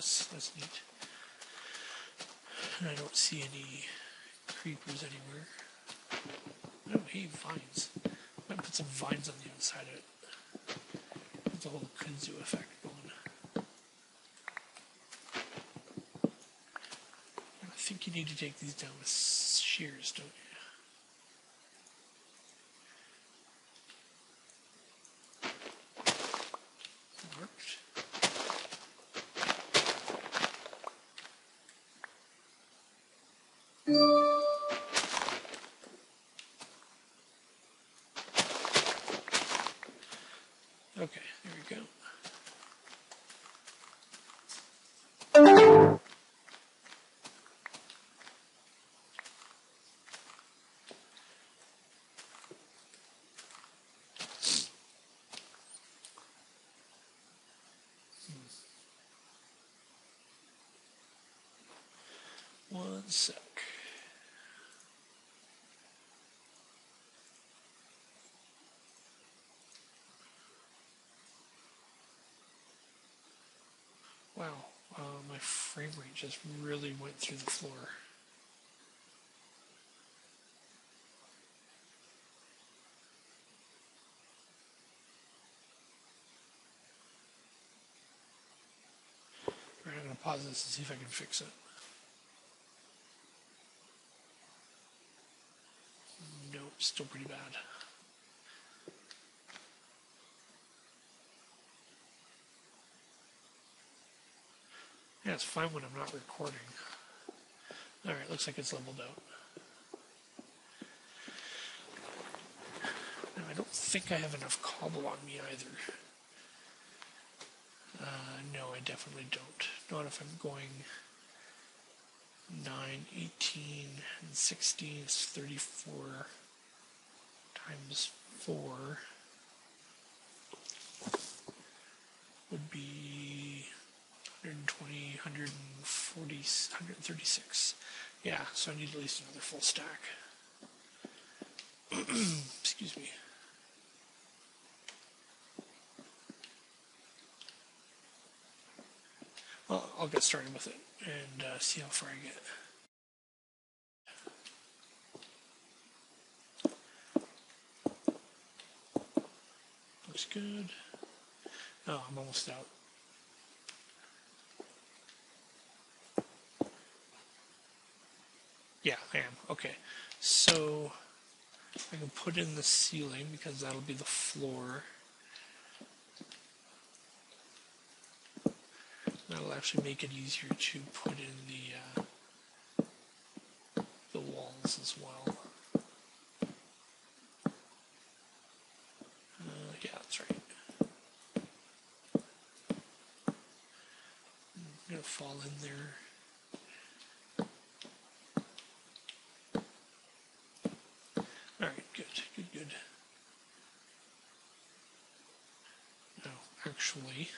that's neat. And I don't see any creepers anywhere. Oh, hey, vines. Might put some vines on the outside of it. There's a whole kudzu effect going. I think you need to take these down with shears, don't you? Okay, there we go. One sec. Wow, my frame rate just really went through the floor. Alright, I'm going to pause this and see if I can fix it. Nope, still pretty bad. Yeah, it's fine when I'm not recording. Alright, looks like it's leveled out. Now, I don't think I have enough cobble on me either. No, I definitely don't. Not if I'm going 9, 18, and 16. It's 34 times 4 would be 120, 140, 136. Yeah, so I need at least another full stack. Excuse me. Well, I'll get started with it and see how far I get. Looks good. Oh, I'm almost out. Yeah, I am. Okay. So I can put in the ceiling because that'll be the floor. That'll actually make it easier to put in the walls as well. Yeah, that's right. I'm gonna fall in there. All right, good. Now, actually.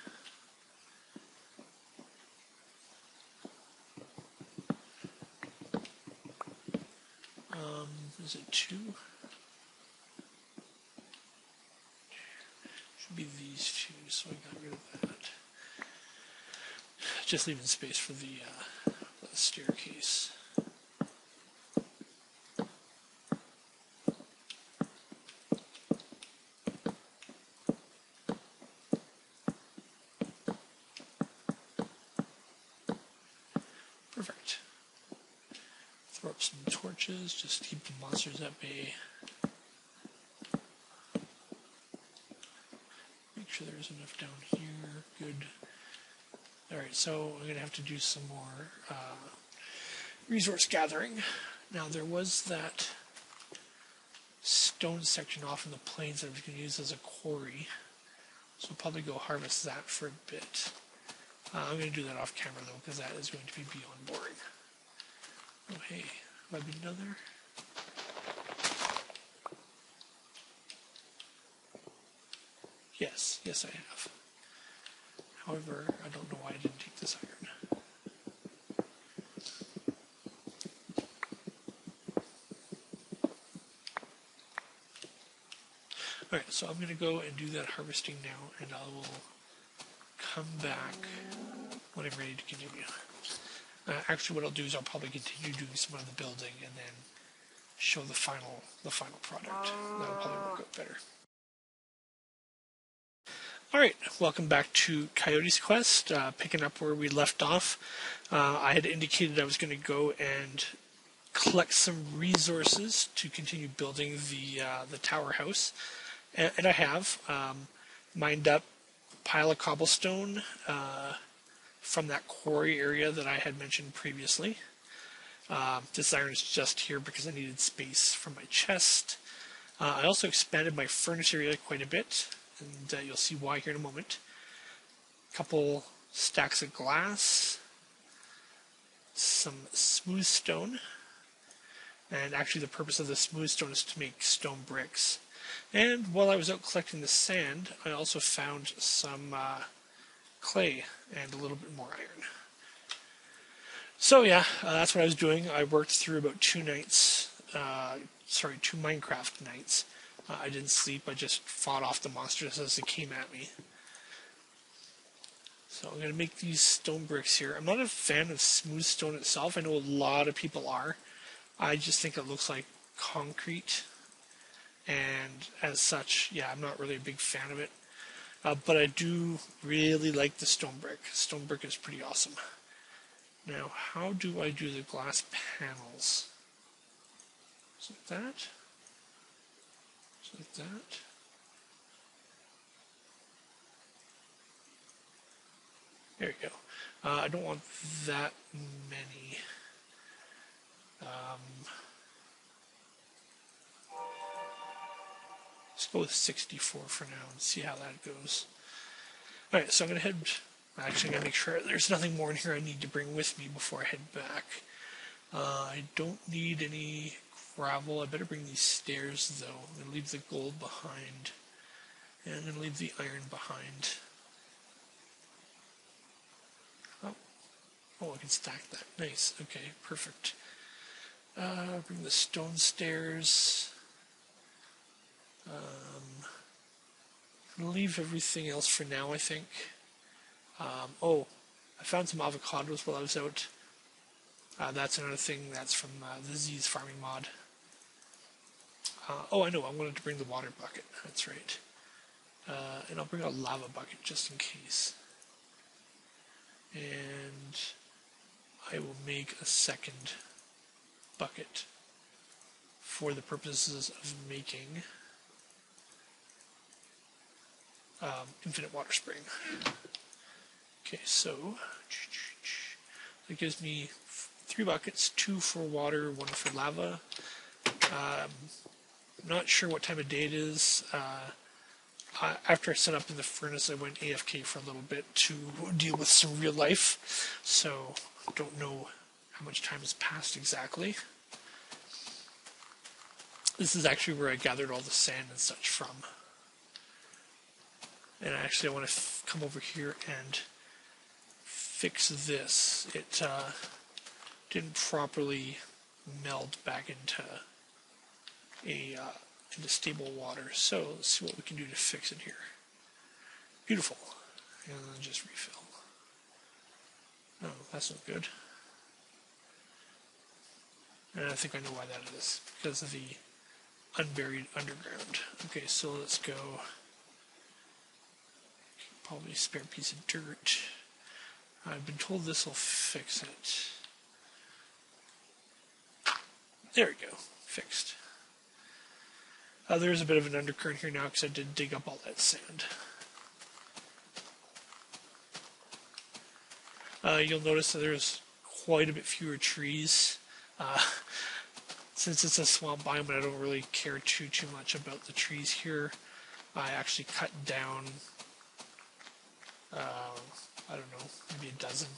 Is it 2? Should be these 2, so I got rid of that. Just leaving space for the staircase. Perfect. Throw up some torches, just keep the monsters at bay. Make sure there's enough down here. Good. Alright, so I'm going to have to do some more resource gathering. Now, there was that stone section off in the plains that I was going to use as a quarry. So I'll probably go harvest that for a bit. I'm going to do that off camera, though, because that is going to be beyond boring. Oh, hey. Have I been down there? Yes, I have. However, I don't know why I didn't take this iron. Alright, so I'm going to go and do that harvesting now, and I will come back when I'm ready to continue. Actually, what I'll do is I'll probably continue doing some of the building and then show the final product. That'll probably work out better. Alright, welcome back to Coyote's Quest, picking up where we left off. I had indicated I was going to go and collect some resources to continue building the tower house, and I have mined up a pile of cobblestone from that quarry area that I had mentioned previously. This iron is just here because I needed space for my chest. I also expanded my furnace area quite a bit, and you'll see why here in a moment. A couple stacks of glass, some smooth stone, and actually the purpose of the smooth stone is to make stone bricks. And while I was out collecting the sand, I also found some clay and a little bit more iron. So yeah, that's what I was doing. I worked through about 2 Minecraft nights. I didn't sleep, I just fought off the monsters as they came at me. So I'm going to make these stone bricks here. I'm not a fan of smooth stone itself. I know a lot of people are. I just think it looks like concrete. And as such, yeah, I'm not really a big fan of it. But I do really like the stone brick. Stone brick is pretty awesome. Now, how do I do the glass panels? Just like that. Just like that. There we go. I don't want that many. Let's go with 64 for now and see how that goes. Alright, so I'm going to head... Actually, I'm going to make sure there's nothing more in here I need to bring with me before I head back. I don't need any gravel. I better bring these stairs, though. I'm going to leave the gold behind. And I'm going to leave the iron behind. Oh, I can stack that. Nice. Okay, perfect. Bring the stone stairs. I'm going to leave everything else for now, I think. Oh, I found some avocados while I was out. That's another thing that's from the Z's farming mod. Oh, I know, I wanted to bring the water bucket. That's right. And I'll bring a lava bucket just in case. And I will make a second bucket for the purposes of making infinite water spring. Okay, so that gives me 3 buckets, 2 for water, 1 for lava. I'm not sure what time of day it is. After I set up in the furnace, I went AFK for a little bit to deal with some real life, so I don't know how much time has passed exactly. This is actually where I gathered all the sand and such from. And actually I want to come over here and fix this. It didn't properly meld back into stable water. So let's see what we can do to fix it here. Beautiful. And then just refill. No, that's not good. And I think I know why that is. Because of the unburied underground. Okay, so let's go. Probably a spare piece of dirt. I've been told this will fix it. There we go. Fixed. There's a bit of an undercurrent here now because I did dig up all that sand. You'll notice that there's quite a bit fewer trees. Since it's a swamp biome and I don't really care too much about the trees here, I actually cut down, I don't know, maybe a dozen.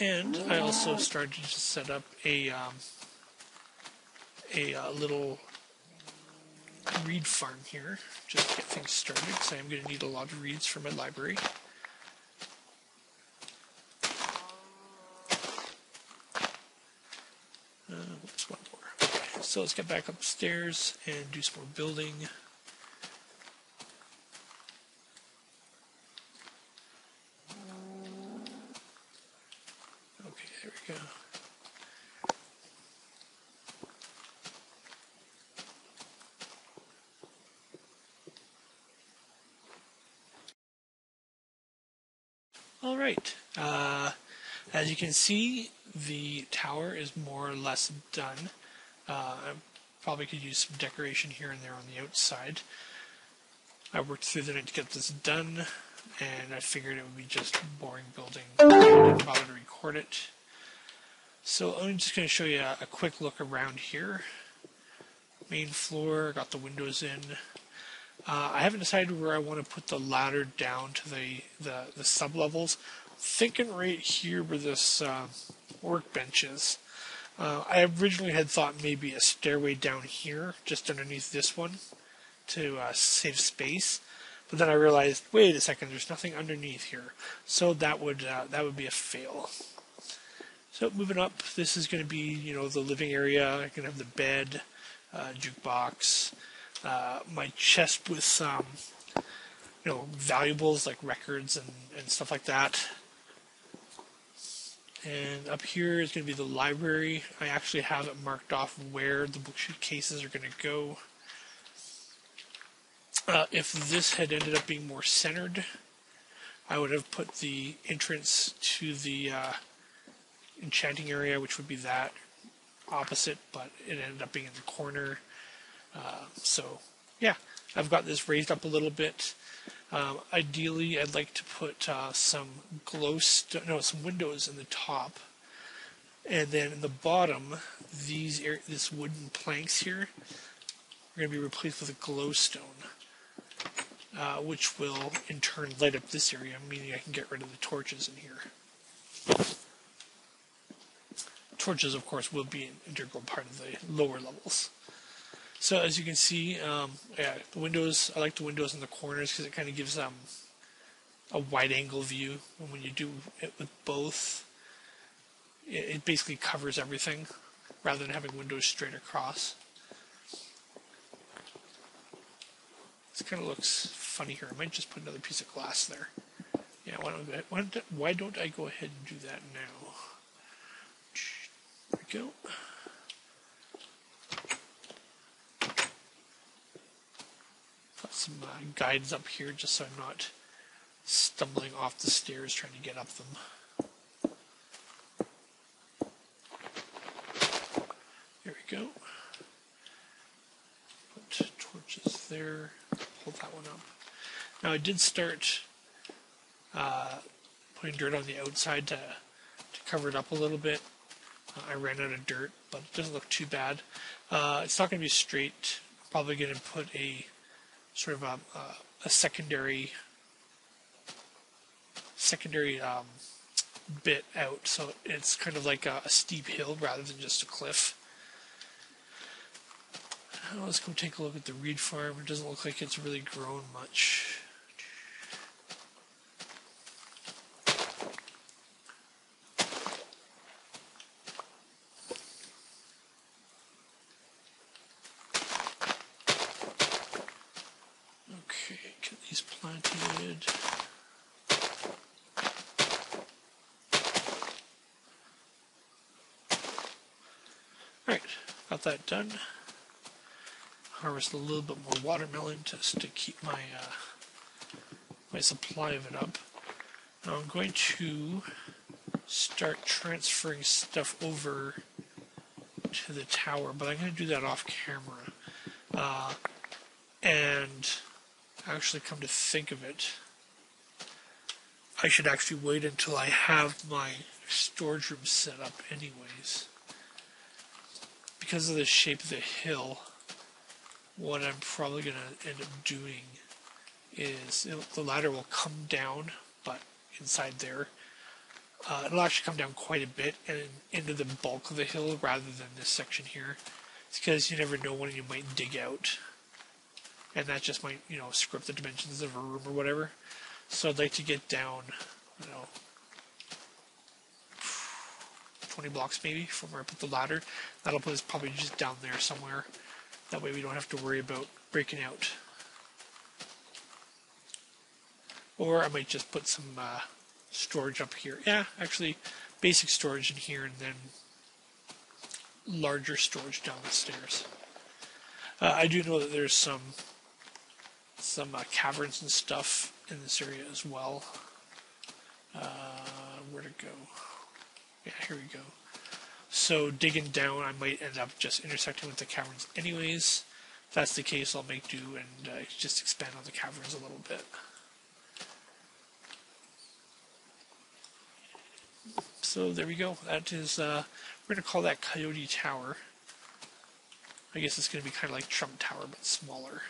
And I also started to set up a little reed farm here, just to get things started, because I am going to need a lot of reeds for my library. What's one more? Okay, so let's get back upstairs and do some more building. go. All right. As you can see, the tower is more or less done. I probably could use some decoration here and there on the outside. I worked through the night to get this done, and I figured it would be just boring building. I didn't bother to record it. So I'm just going to show you a quick look around here. Main floor, got the windows in. I haven't decided where I want to put the ladder down to the sub-levels. Thinking right here where this workbench is. I originally had thought maybe a stairway down here, just underneath this one, to save space. But then I realized, wait a second, there's nothing underneath here. So that would be a fail. So moving up, this is going to be, the living area. I can have the bed, jukebox, my chest with valuables like records and stuff like that. And up here is going to be the library. I actually have it marked off where the bookcases are going to go. If this had ended up being more centered, I would have put the entrance to the enchanting area, which would be that opposite, but it ended up being in the corner. So yeah, I've got this raised up a little bit. Ideally, I'd like to put some windows in the top, and then in the bottom, this wooden planks here are going to be replaced with a glowstone, which will in turn light up this area, meaning I can get rid of the torches in here. Torches, of course, will be an integral part of the lower levels. So as you can see, the windows, I like the windows in the corners because it kind of gives a wide angle view. And when you do it with both, it basically covers everything rather than having windows straight across. This kind of looks funny here. I might just put another piece of glass there. Yeah, why don't I go ahead and do that now? There we go. Got some guides up here just so I'm not stumbling off the stairs trying to get up them. There we go. Put torches there. Hold that one up. Now I did start putting dirt on the outside to cover it up a little bit. I ran out of dirt, but it doesn't look too bad. It's not going to be straight. I'm probably going to put a sort of a secondary bit out, so it's kind of like a steep hill rather than just a cliff. Let's go take a look at the reed farm. It doesn't look like it's really grown much. Okay, get these planted. Alright, got that done. Harvest a little bit more watermelon just to keep my my supply of it up. Now I'm going to start transferring stuff over to the tower, but I'm going to do that off camera. And actually, come to think of it, I should actually wait until I have my storage room set up anyways. Because of the shape of the hill, what I'm probably going to end up doing is the ladder will come down, but inside there, it'll actually come down quite a bit and into the bulk of the hill rather than this section here. It's because you never know when you might dig out, and that just might, screw up the dimensions of a room or whatever. So I'd like to get down, 20 blocks maybe from where I put the ladder. That'll put us probably just down there somewhere. That way we don't have to worry about breaking out. Or I might just put some storage up here. Yeah, actually, basic storage in here, and then larger storage down the stairs. I do know that there's some caverns and stuff in this area as well. Where to go? Yeah, here we go. So digging down, I might end up just intersecting with the caverns anyways. If that's the case, I'll make do and just expand on the caverns a little bit. So there we go. That is, we're going to call that Coyote Tower. I guess it's going to be kind of like Trump Tower, but smaller.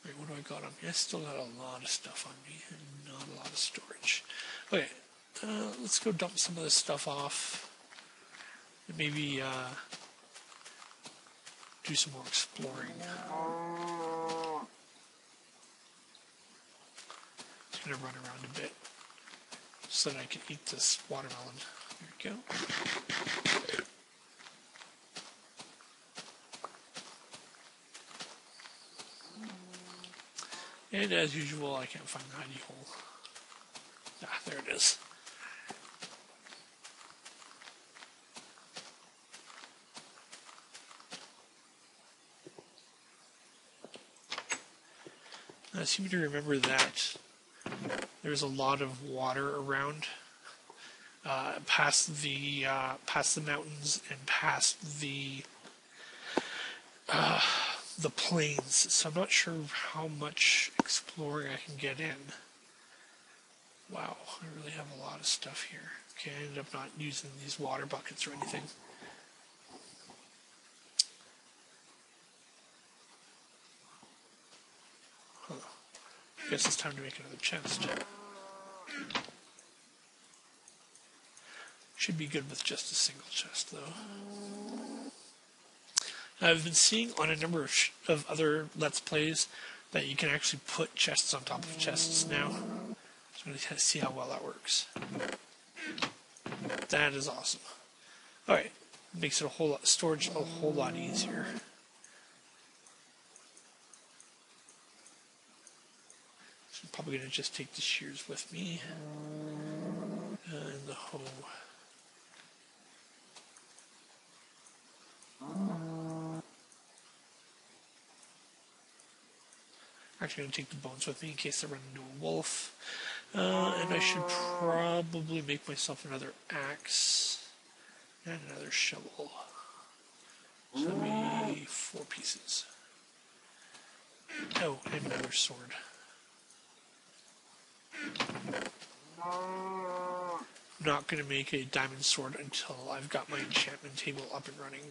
Wait, what do I got on me? I still got a lot of stuff on me and not a lot of storage. Okay, let's go dump some of this stuff off. And maybe do some more exploring. Just gonna run around a bit so that I can eat this watermelon. There we go. And as usual, I can't find the hidey hole. Ah, there it is. I seem to remember that there's a lot of water around, past the mountains and past the plains. So I'm not sure how much exploring I can get in. Wow, I really have a lot of stuff here. Okay, I ended up not using these water buckets or anything. Huh. I guess it's time to make another chest. Should be good with just a single chest, though. I've been seeing on a number of other Let's Plays that you can actually put chests on top of chests now. So I'm going to see how well that works. That is awesome. Alright, makes it storage a whole lot easier. So I'm probably going to just take the shears with me. And the hoe. Actually, I'm going to take the bones with me in case I run into a wolf. And I should probably make myself another axe and another shovel. So that'll be 4 pieces. Oh, and another sword. I'm not going to make a diamond sword until I've got my enchantment table up and running.